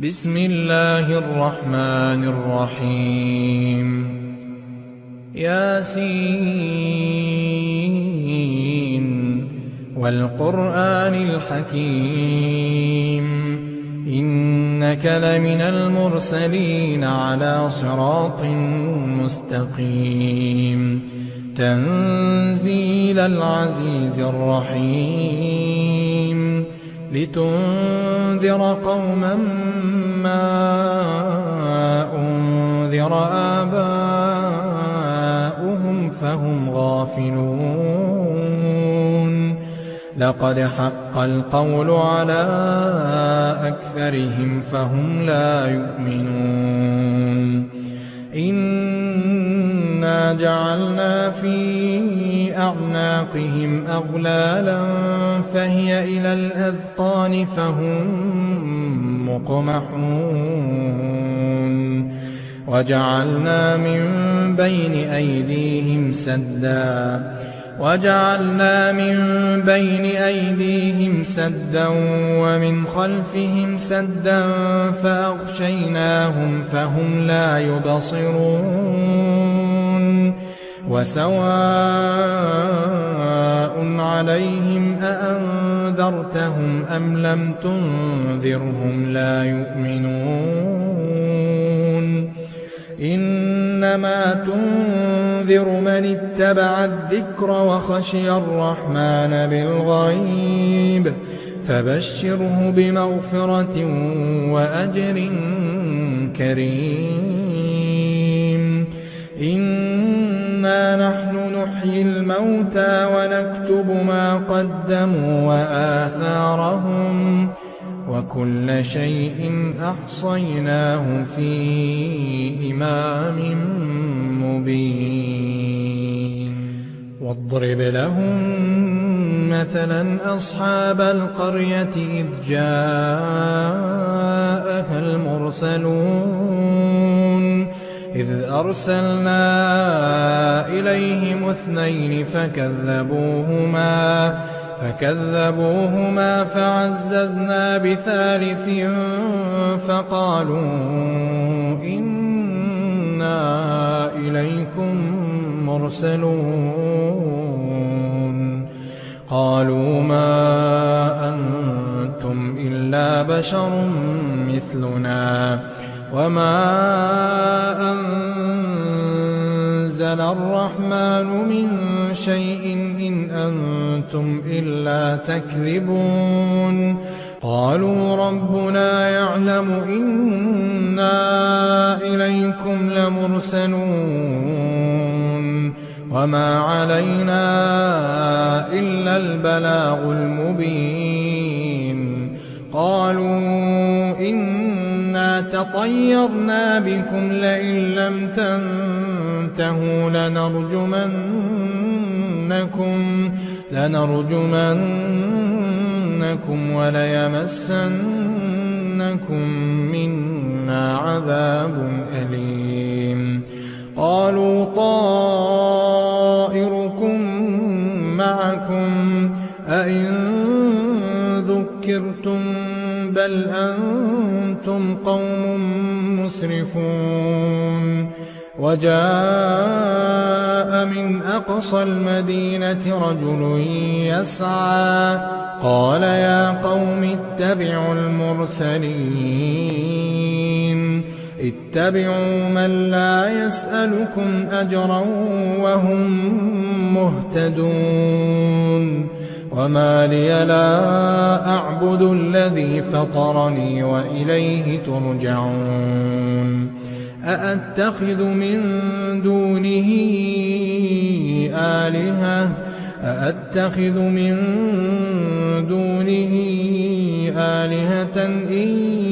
بسم الله الرحمن الرحيم ياسين والقرآن الحكيم إنك لمن المرسلين على صراط مستقيم تنزيل العزيز الرحيم لتنذر قوما ما أنذر آباؤهم فهم غافلون لقد حق القول على أكثرهم فهم لا يؤمنون إنا جعلنا في أعناقهم أغلالا فهي إلى الأذقان فهم مقمحون وجعلنا من بين أيديهم سدا ومن خلفهم سدا فأغشيناهم فهم لا يبصرون وسواء عليهم أأنذرتهم أم لم تنذرهم لا يؤمنون إنما تنذر من اتبع الذكر وخشي الرحمن بالغيب فبشره بمغفرة وأجر كريم إنا نحن نحيي الموتى ونكتب ما قدموا وآثارهم وكل شيء أحصيناه في إمام مبين واضرب لهم مثلا أصحاب القرية إذ جاءها المرسلون إذ أرسلنا إليهم 2 فكذبوهما فعززنا ب3 فقالوا إنا إليكم مرسلون قالوا ما أنتم إلا بشر مثلنا وما أنزل الرحمن من شيء إن أنتم إلا تكذبون قالوا ربنا يعلم إنا إليكم لمرسلون وما علينا إلا البلاغ المبين قالوا إنا تطيرنا بكم لئن لم تنتهوا لنرجمنكم وليمسنكم منا عذاب أليم قالوا طائركم معكم أئن ذكرتم بل أنتم قوم مسرفون وجاء من أقصى المدينة رجل يسعى قال يا قوم اتبعوا المرسلين اتبعوا من لا يسألكم أجرا وهم مهتدون وما لي لا أعبد الذي فطرني وإليه ترجعون أأتخذ من دونه آلهة إن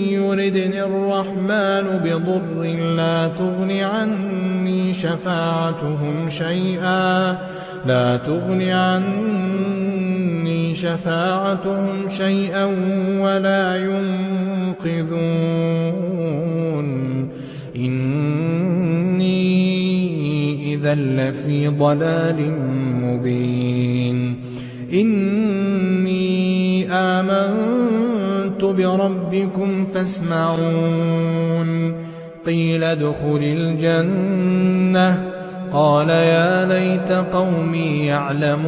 يردني الرحمن بضر لا تغن عني شفاعتهم شيئا ولا ينقذون إني إذا لفي ضلال مبين إني آمنت بربكم فاسمعون قيل ادخل الجنة قال يا ليت قومي يعلمون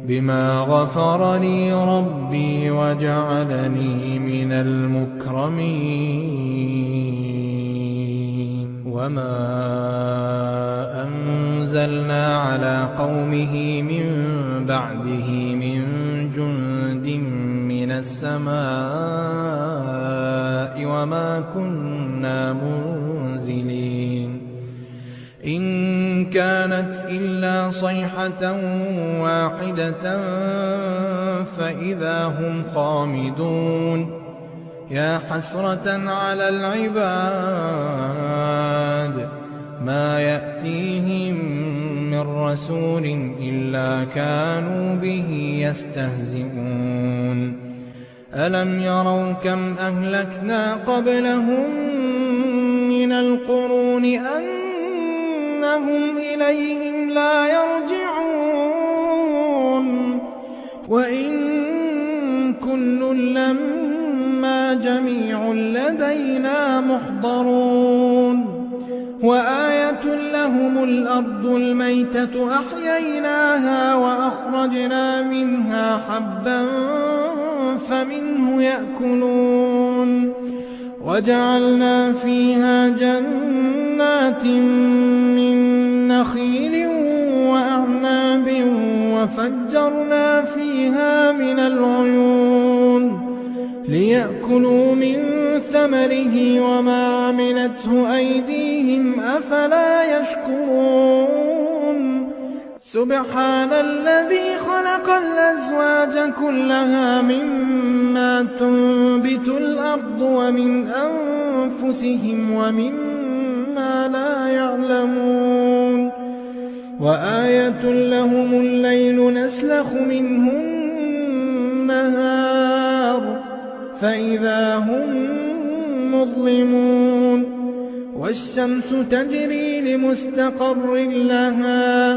بما غفر لي ربي وجعلني من المكرمين وما أنزلنا على قومه من بعده من جند من السماء وما كنا منزلين إن كانت إلا صيحة واحدة فإذا هم خامدون يا حسرة على العباد ما يأتيهم من رسول إلا كانوا به يستهزئون ألم يروا كم أهلكنا قبلهم من القرون أنهم إليهم لا يرجعون وإن كل لما جميع لدينا محضرون وآية لهم الأرض الميتة أحييناها وأخرجنا منها حبا فمنه يأكلون وجعلنا فيها جنات من نخيل وأعناب وفجرنا فيها من العيون ليأكلوا من ثمره وما عملته أيديهم أفلا يشكرون سبحان الذي خلق الأزواج كلها مما تنبت الأرض ومن أنفسهم ومما لا يعلمون وآية لهم الليل نسلخ منه النهار فإذا هم مظلمون والشمس تجري لمستقر لها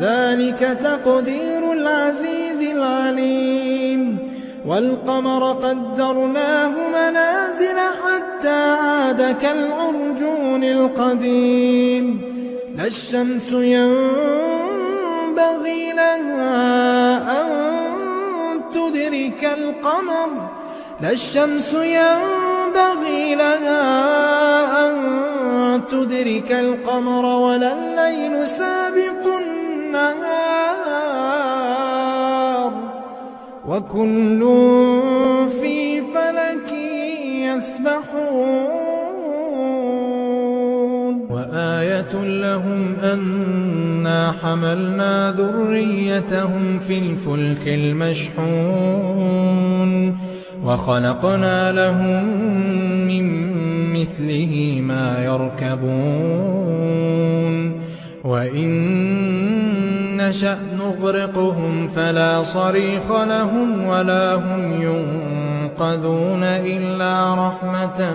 ذلك تقدير العزيز العليم والقمر قدرناه منازل حتى عاد كالعرجون القديم لا الشمس ينبغي لها أن تدرك القمر لا الشمس ينبغي لها أن تدرك القمر ولا الليل سابق النهار وكل في فلك يسبحون وآية لهم أنا حملنا ذريتهم في الفلك المشحون وخلقنا لهم من مثله ما يركبون وإن نشأ نغرقهم فلا صريخ لهم ولا هم ينقذون إلا رحمة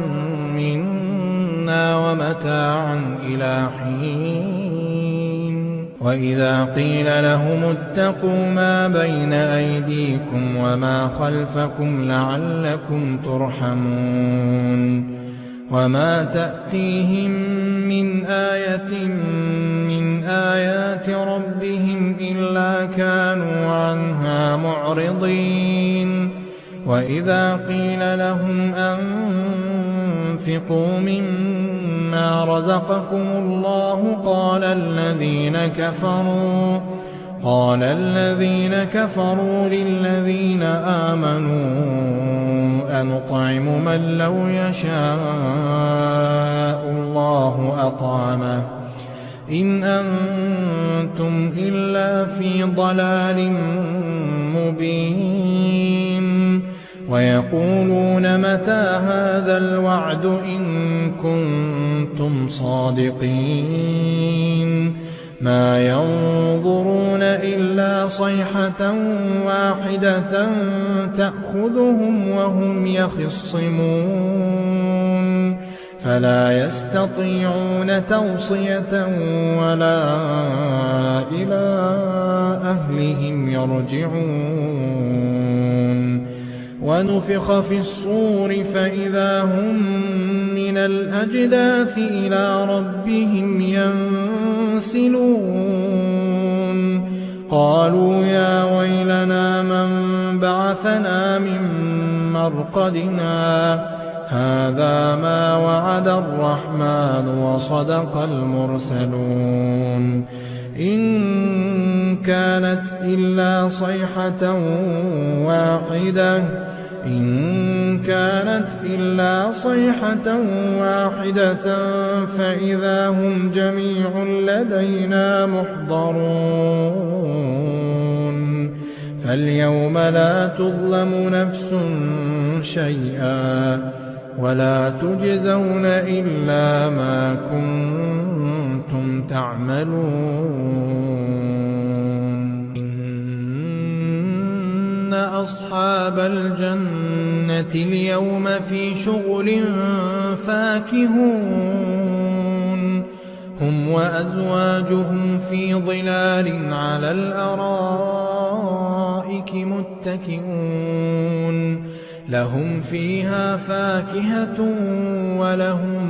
منا ومتاعا إلى حين وإذا قيل لهم اتقوا ما بين أيديكم وما خلفكم لعلكم ترحمون وما تأتيهم من آية من آيات ربهم إلا كانوا عنها معرضين وإذا قيل لهم أنفقوا مما رزقكم الله قال الذين كفروا للذين آمنوا أنطعم من لو يشاء الله أطعمه إن أنتم إلا في ضلال مبين ويقولون متى هذا الوعد إن كنتم صادقين ما ينظرون إلا صيحة واحدة تأخذهم وهم يخصمون فلا يستطيعون توصية ولا إلى أهلهم يرجعون ونفخ في الصور فإذا هم من الأجداث إلى ربهم ينسلون قالوا يا ويلنا من بعثنا من مرقدنا هذا ما وعد الرحمن وصدق المرسلون إن كانت إلا صيحة واحدة فإذا هم جميع لدينا محضرون فاليوم لا تظلم نفس شيئا ولا تجزون إلا ما كنتم تعملون إن أصحاب الجنة اليوم في شغل فاكهون هم وأزواجهم في ظلال على الأرائك متكئون لهم فيها فاكهة ولهم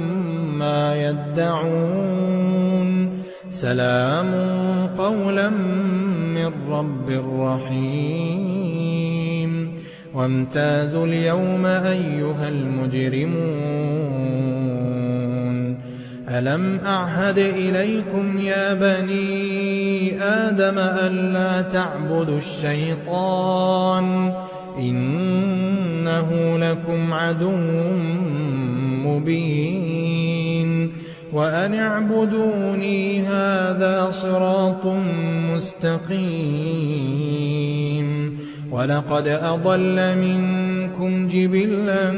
ما يدعون سلام قولا من رب رحيم وامتازوا اليوم أيها المجرمون ألم أعهد إليكم يا بني آدم ألا تعبدوا الشيطان إنه لكم عدو مبين وأن اعبدوني هذا صراط مستقيم ولقد أضل منكم جبلا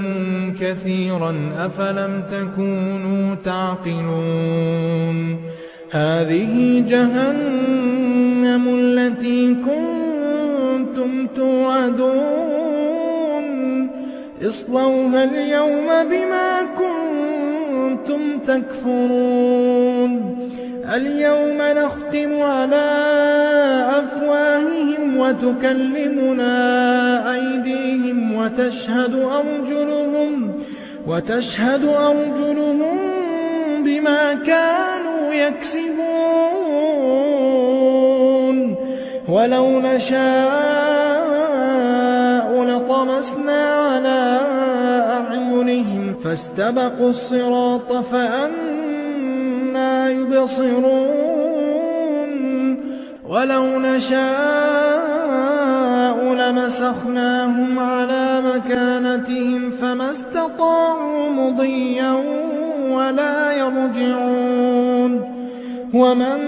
كثيرا أفلم تكونوا تعقلون هذه جهنم التي كنتم توعدون اصلوها اليوم بما كنتم تكفرون اليوم نختم على أفواههم وتكلمنا أيديهم وتشهد أرجلهم بما كانوا يكسبون ولو نشاء لطمسنا على أعينهم فاستبقوا الصراط فأنى يبصرون ولو نشاء لمسخناهم على مكانتهم فما استطاعوا مضيا ولا يرجعون ومن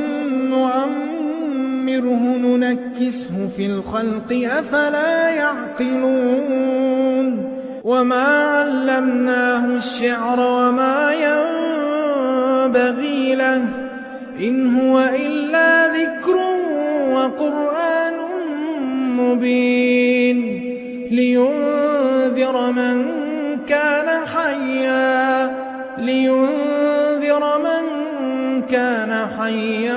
نعمره ننكسه في الخلق أفلا يعقلون وما علمناه الشعر وما ينبغي له إن هو إلا ذكر وقرآن مبين لينذر من كان حيا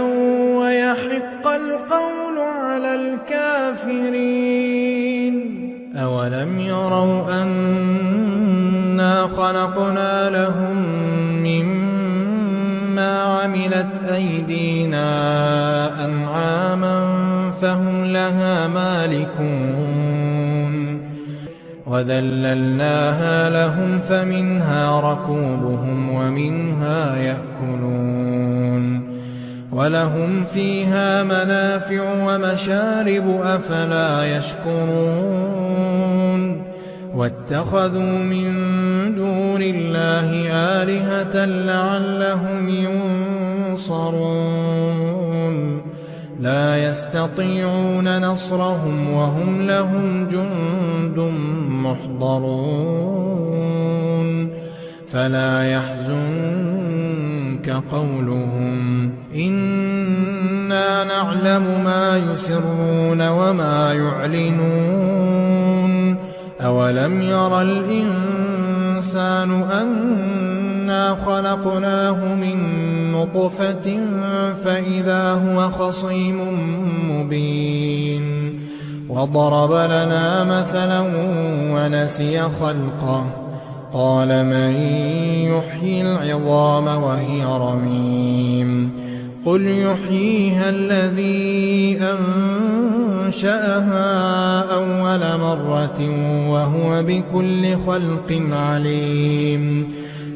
ويحق القول على الكافرين أولم يروا أنا خلقنا لهم مما عملت أيدينا أنعاما فهم لها مالكون وذللناها لهم فمنها ركوبهم ومنها يأكلون ولهم فيها منافع ومشارب أفلا يشكرون واتخذوا من دون الله آلهة لعلهم ينصرون لا يستطيعون نصرهم وهم لهم جند محضرون فلا يحزنك قولهم إنا نعلم ما يسرون وما يعلنون أولم ير الإنسان أنا خلقناه من نطفة فإذا هو خصيم مبين وضرب لنا مثلا ونسي خلقه قال من يحيي العظام وهي رميم قل يحييها الذي أنشأها أول مرة وهو بكل خلق عليم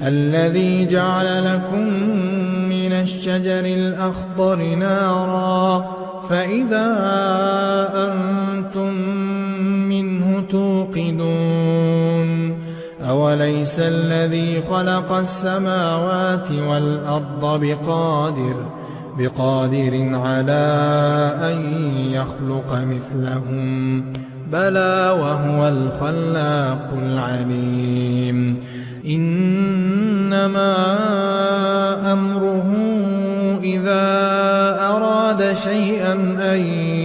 الذي جعل لكم من الشجر الأخضر نارا فإذا أنتم منه توقدون أوليس الذي خلق السماوات والأرض بقادر على أن يخلق مثلهم بلى وهو الخلاق العليم إنما أمره إذا أراد شيئا أن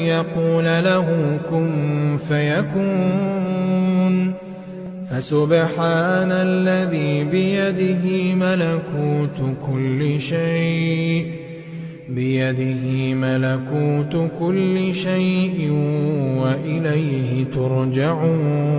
يقول له كن فيكون فسبحان الذي بيده ملكوت كل شيء وإليه ترجعون.